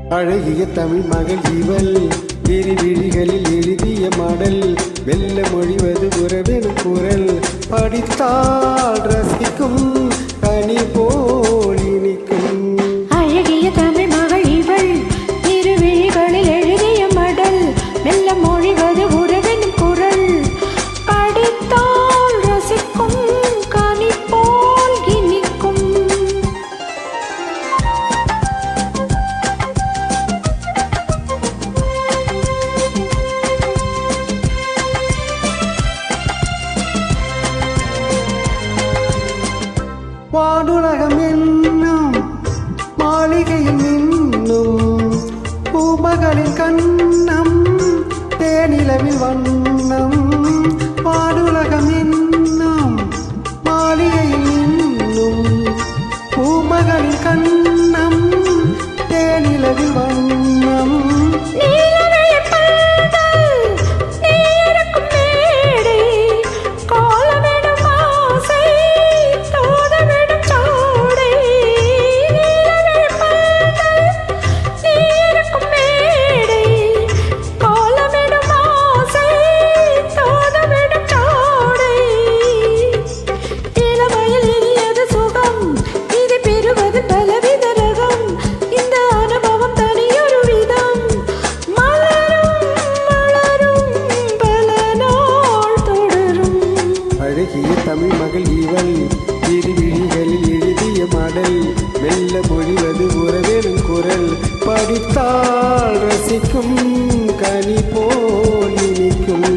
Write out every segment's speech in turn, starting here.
அழகிய தமிழ் மகள் இவள் விழிகளில் எழுதிய மடல் வெல்ல மொழிவது உறவெனும் குரல் படித்தால் ரசிக்கும் கனி போல் இனிக்கும். அழகிய தமிழ் மகள் இவள் விழிகளில் எழுதிய மடல் வெல்ல மொழிவது உறவெனும் குரல் படித்தால் ரசிக்கும் கனி போல் இனிக்கும். வானுலகம் என்னும் மாளிகையில் நின்னும் பூமகளின் கண்ணம் தேனிலவில் வண்ணம். வானுலகம் என்னும் மாளிகையில் நின்னும் பூமகளின் கண்ணம் தேனிலவில் வண்ணம். அழகிய தமிழ் மகள் இவள் விழிகளில் எழுதிய மடல் வெல்ல மொழிவது உறவெனும் குரல் படித்தால் ரசிக்கும் கனி போல் இனிக்கும்.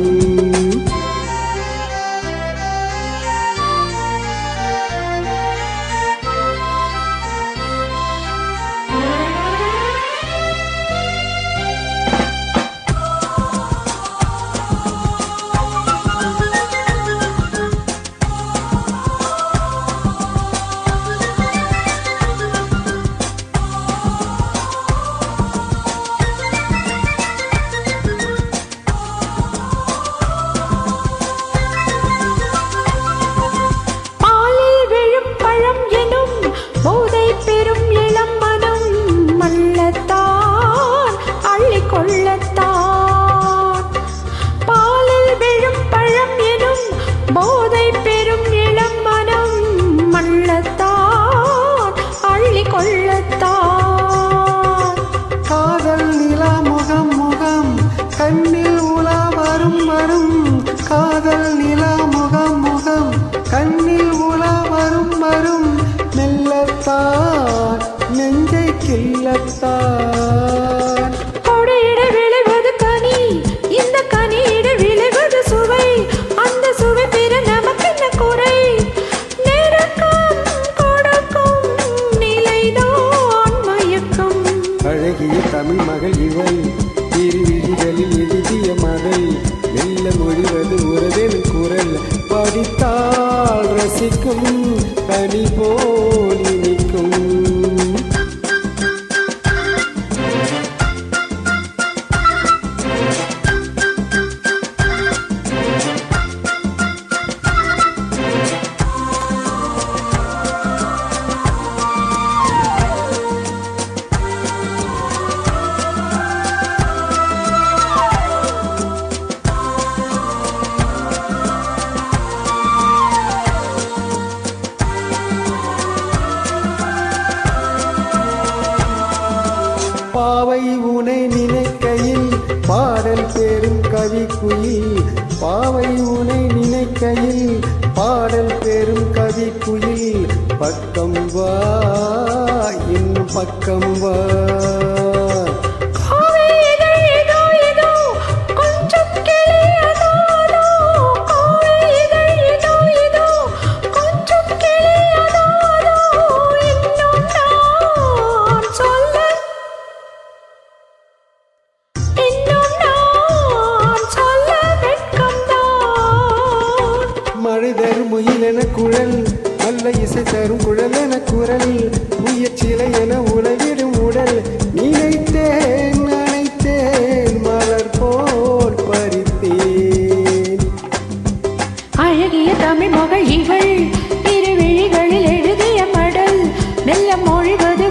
காதல் நிலா முகம் முகம் கண்ணில் உலா வரும் வரும். காதல் நிலா முகம் முகம் கண்ணில் உலா வரும் வரும். மெல்லத்தான் நெஞ்சை கிள்ளத்தான் கொடையிட விளைவது கனி, இந்த கனியிட விளைவது சுவை. அந்த சுவை பெற நமக்கென்ன குறை? நெருக்கம் கொடுக்கும் நிலைதான் மயக்கம். அழகிய தமிழ் மகள் இவள் விழிகளில் எழுதிய மடல் வெல்ல மொழிவது உறவெனும் குரல் படித்தால் ரசிக்கும் கனி போல் இனிக்கும். பாவை உனை நினைக்கையில் பாடல் பெறும் கவி குயில். பாவை உனை நினைக்கையில் பாடல் பெறும் கவி குயில். பக்கம் வா இன்னும் பக்கம் வா. மழை தரும் முயில் என குழல் நல்ல இசை தரும் குழல் என குரல் முயற்சிலை என உழவிடும் உடல். நினைத்தேன் நினைத்தேன் மலர் போல் பறித்தேன். அழகிய தமிழ் மகள் இவள் விழிகளில் எழுதிய மடல் மெல்ல மொழிவது